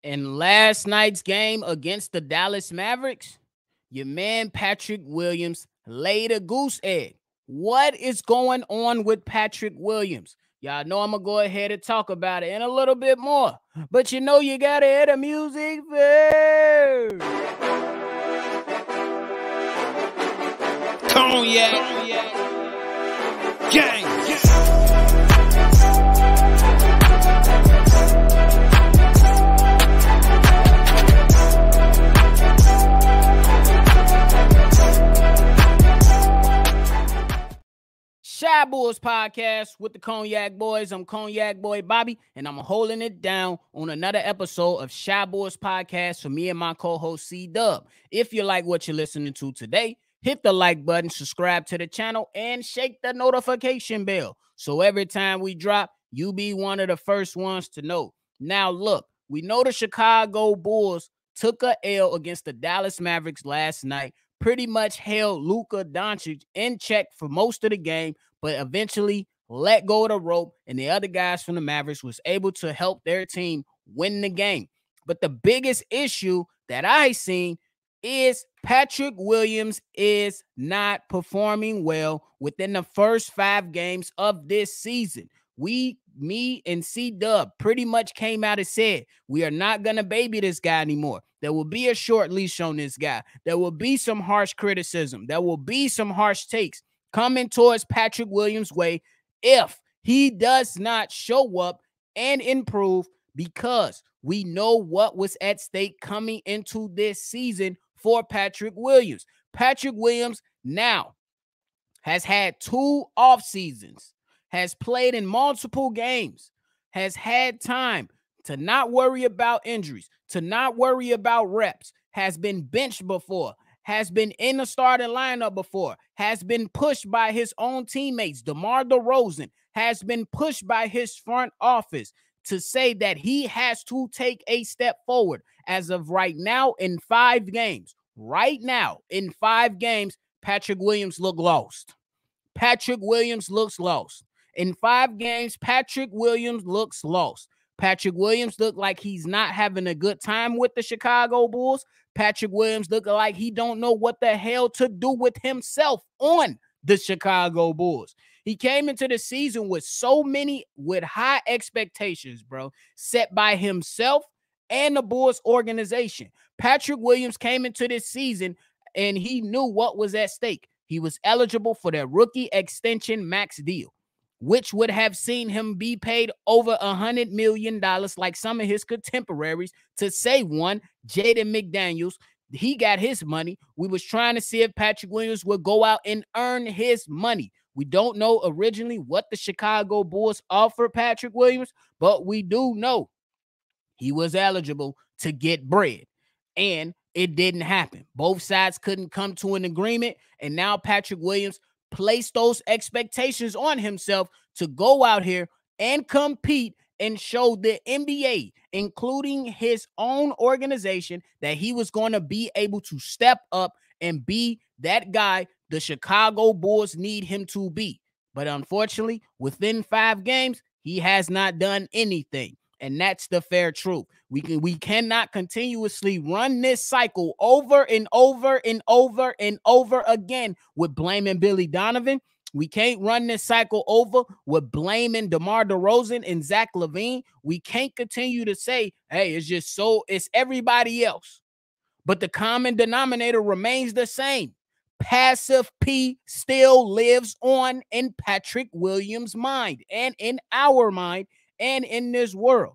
In last night's game against the Dallas Mavericks, your man Patrick Williams laid a goose egg. What is going on with Patrick Williams? Y'all know I'm going to go ahead and talk about it in a little bit more. But you know you got to hear the music first. Cognac Gang. Shy Bulls Podcast with the Cognac Boys. I'm Cognac Boy Bobby, and I'm holding it down on another episode of Shy Bulls Podcast for me and my co-host C-Dub. If you like what you're listening to today, hit the like button, subscribe to the channel, and shake the notification bell. So every time we drop, you be one of the first ones to know. Now look, we know the Chicago Bulls took a L against the Dallas Mavericks last night, pretty much held Luka Doncic in check for most of the game, but eventually let go of the rope, and the other guys from the Mavericks was able to help their team win the game. But the biggest issue that I seen is Patrick Williams is not performing well within the first 5 games of this season. Me and C-Dub pretty much came out and said, we are not going to baby this guy anymore. There will be a short leash on this guy. There will be some harsh criticism. There will be some harsh takes coming towards Patrick Williams' way if he does not show up and improve, because we know what was at stake coming into this season for Patrick Williams. Patrick Williams now has had 2 off seasons, has played in multiple games, has had time to not worry about injuries, to not worry about reps, has been benched before, has been in the starting lineup before, has been pushed by his own teammates. DeMar DeRozan has been pushed by his front office to say that he has to take a step forward. As of right now, in 5 games, Patrick Williams look lost. Patrick Williams looks lost. In 5 games, Patrick Williams looks lost. Patrick Williams look like he's not having a good time with the Chicago Bulls. Patrick Williams look like he don't know what the hell to do with himself on the Chicago Bulls. He came into the season with high expectations, bro, set by himself and the Bulls organization. Patrick Williams came into this season and he knew what was at stake. He was eligible for their rookie extension max deal, which would have seen him be paid over $100 million like some of his contemporaries. To say one, Jaden McDaniels, he got his money. We was trying to see if Patrick Williams would go out and earn his money. We don't know originally what the Chicago Bulls offered Patrick Williams, but we do know he was eligible to get bread, and it didn't happen. Both sides couldn't come to an agreement, and now Patrick Williams placed those expectations on himself to go out here and compete and show the NBA, including his own organization, that he was going to be able to step up and be that guy the Chicago Bulls need him to be. But unfortunately, within 5 games, he has not done anything. And that's the fair truth. We cannot continuously run this cycle over and over and over and over again with blaming Billy Donovan. We can't run this cycle over with blaming DeMar DeRozan and Zach LaVine. We can't continue to say, hey, it's everybody else. But the common denominator remains the same. Passive P still lives on in Patrick Williams' mind and in our mind and in this world.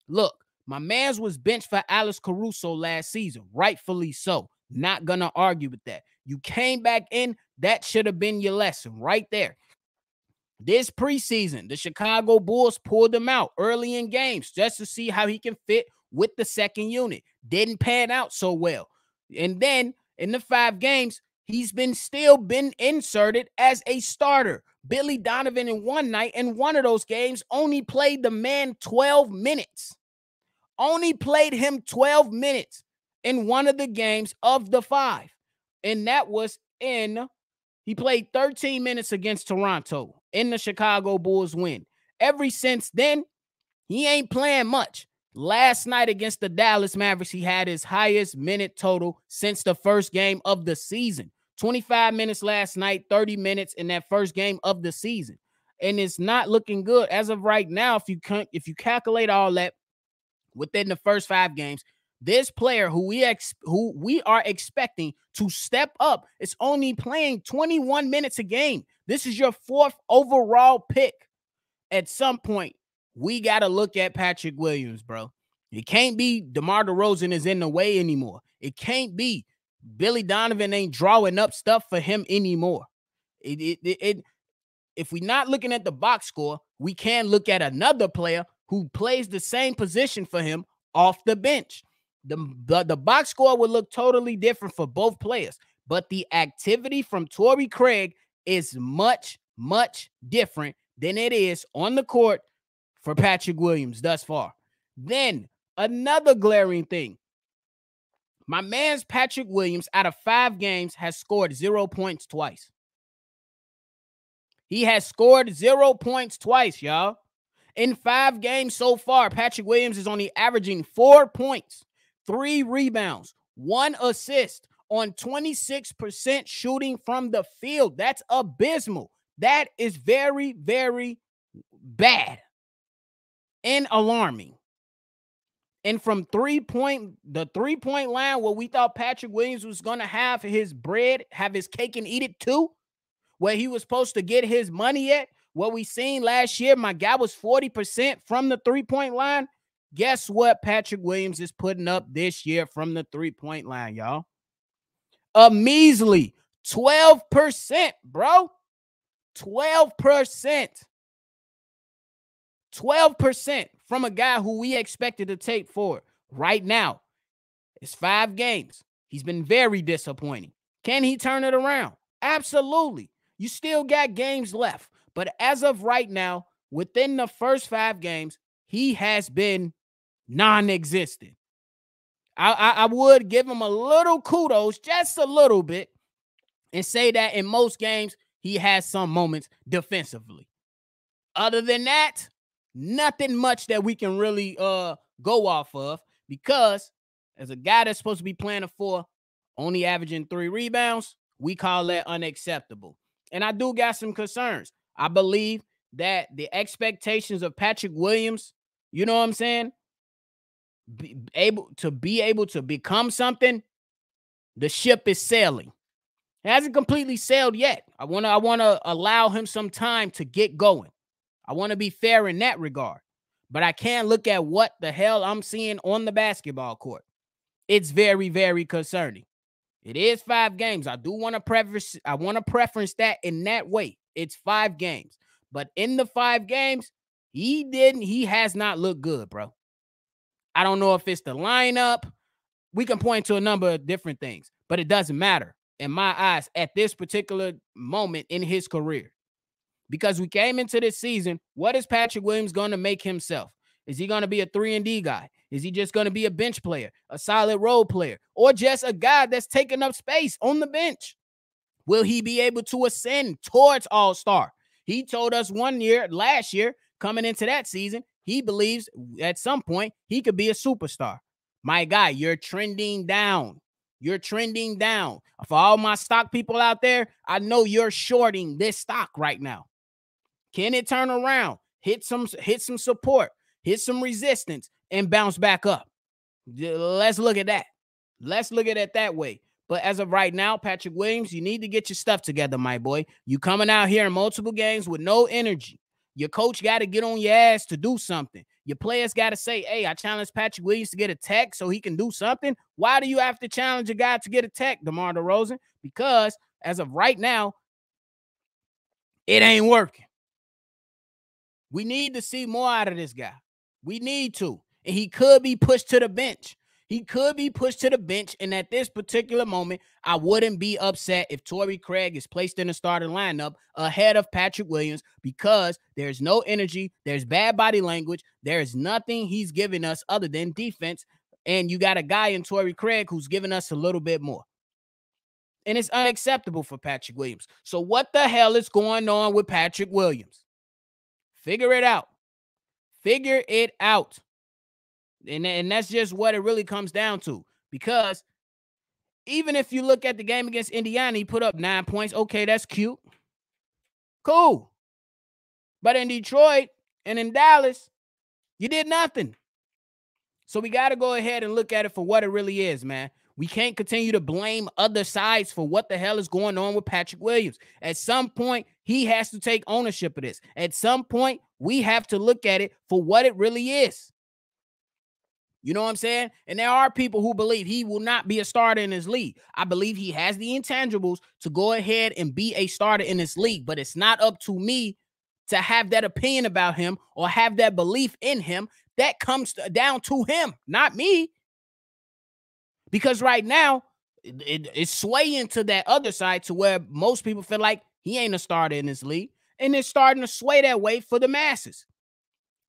Look, my man's was benched for Alex Caruso last season, rightfully so. Not gonna argue with that. You came back in, that should have been your lesson right there. This preseason, the Chicago Bulls pulled him out early in games just to see how he can fit with the second unit. Didn't pan out so well. And then in the 5 games, he's still been inserted as a starter. Billy Donovan in one night in one of those games only played the man 12 minutes. Only played him 12 minutes in one of the games of the 5. And that was he played 13 minutes against Toronto in the Chicago Bulls win. Ever since then, he ain't playing much. Last night against the Dallas Mavericks, he had his highest minute total since the first game of the season. 25 minutes last night, 30 minutes in that first game of the season. And it's not looking good as of right now. If you calculate all that within the first 5 games, this player who we are expecting to step up is only playing 21 minutes a game. This is your 4th overall pick. At some point, we got to look at Patrick Williams, bro. It can't be DeMar DeRozan is in the way anymore. It can't be Billy Donovan ain't drawing up stuff for him anymore. If we're not looking at the box score, we can look at another player who plays the same position for him off the bench. The box score would look totally different for both players, but the activity from Torrey Craig is much, much different than it is on the court for Patrick Williams thus far. Then another glaring thing. My man's Patrick Williams, out of 5 games, has scored 0 points twice. He has scored 0 points twice, y'all. In 5 games so far, Patrick Williams is only averaging 4 points, 3 rebounds, 1 assist on 26% shooting from the field. That's abysmal. That is very, very bad and alarming. And from the 3-point line, where we thought Patrick Williams was going to have his bread, have his cake and eat it too, where he was supposed to get his money at, what we seen last year, my guy was 40% from the 3-point line. Guess what Patrick Williams is putting up this year from the 3-point line, y'all? A measly 12%, bro. 12%. 12% from a guy who we expected to take forward. Right now, it's 5 games. He's been very disappointing. Can he turn it around? Absolutely. You still got games left. But as of right now, within the first 5 games, he has been non-existent. I would give him a little kudos, just a little bit, and say that in most games, he has some moments defensively. Other than that, nothing much that we can really go off of, because as a guy that's supposed to be playing a 4, only averaging 3 rebounds, we call that unacceptable. And I do got some concerns. I believe that the expectations of Patrick Williams, you know what I'm saying, be able to become something, the ship is sailing. It hasn't completely sailed yet. I want to allow him some time to get going. I want to be fair in that regard. But I can't look at what the hell I'm seeing on the basketball court. It's very, very concerning. It is 5 games. I want to preference that in that way. It's 5 games. But in the 5 games, he has not looked good, bro. I don't know if it's the lineup. We can point to a number of different things, but it doesn't matter in my eyes at this particular moment in his career. Because we came into this season, what is Patrick Williams going to make himself? Is he going to be a 3-and-D guy? Is he just going to be a bench player, a solid role player, or just a guy that's taking up space on the bench? Will he be able to ascend towards all-star? He told us last year, coming into that season, he believes at some point he could be a superstar. My guy, you're trending down. You're trending down. For all my stock people out there, I know you're shorting this stock right now. Can it turn around? Hit some support, hit some resistance, and bounce back up? Let's look at that. Let's look at it that way. But as of right now, Patrick Williams, you need to get your stuff together, my boy. You coming out here in multiple games with no energy. Your coach got to get on your ass to do something. Your players got to say, hey, I challenge Patrick Williams to get a tech so he can do something. Why do you have to challenge a guy to get a tech, DeMar DeRozan? Because as of right now, it ain't working. We need to see more out of this guy. We need to. And he could be pushed to the bench. He could be pushed to the bench. And at this particular moment, I wouldn't be upset if Torrey Craig is placed in the starting lineup ahead of Patrick Williams, because there's no energy. There's bad body language. There's nothing he's giving us other than defense. And you got a guy in Torrey Craig who's giving us a little bit more. And it's unacceptable for Patrick Williams. So what the hell is going on with Patrick Williams? Figure it out. Figure it out. And that's just what it really comes down to. Because even if you look at the game against Indiana, he put up 9 points. Okay, that's cute. Cool. But in Detroit and in Dallas, you did nothing. So we got to go ahead and look at it for what it really is, man. We can't continue to blame other sides for what the hell is going on with Patrick Williams. At some point, he has to take ownership of this. At some point, we have to look at it for what it really is. You know what I'm saying? And there are people who believe he will not be a starter in this league. I believe he has the intangibles to go ahead and be a starter in this league, but it's not up to me to have that opinion about him or have that belief in him. That comes down to him, not me. Because right now, it's swaying to that other side to where most people feel like he ain't a starter in this league. And it's starting to sway that way for the masses.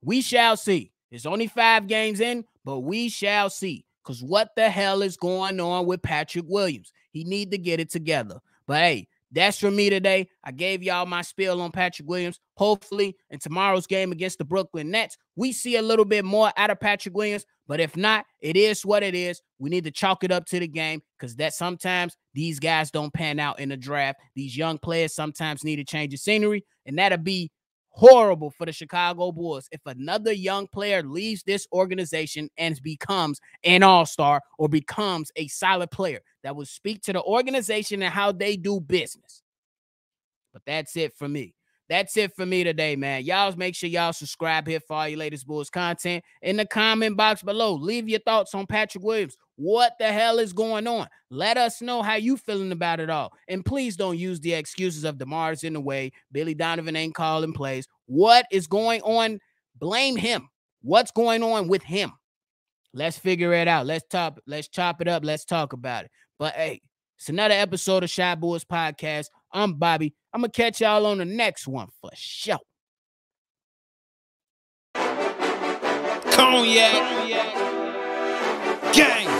We shall see. It's only 5 games in, but we shall see. Because what the hell is going on with Patrick Williams? He need to get it together. But hey, that's for me today. I gave y'all my spiel on Patrick Williams. Hopefully, in tomorrow's game against the Brooklyn Nets, we see a little bit more out of Patrick Williams. But if not, it is what it is. We need to chalk it up to the game because that sometimes these guys don't pan out in the draft. These young players sometimes need to change the scenery, and that'll be horrible for the Chicago Bulls if another young player leaves this organization and becomes an all-star or becomes a solid player that will speak to the organization and how they do business. But that's it for me. That's it for me today, man. Y'all make sure y'all subscribe here for all your latest Bulls content. In the comment box below, leave your thoughts on Patrick Williams. What the hell is going on? Let us know how you feeling about it all. And please don't use the excuses of DeMar's in the way. Billy Donovan ain't calling plays. What is going on? Blame him. What's going on with him? Let's figure it out. Let's chop it up. Let's talk about it. But hey, it's another episode of Shot Bulls Podcast. I'm Bobby. I'm going to catch y'all on the next one for sure. Cognac. Gang.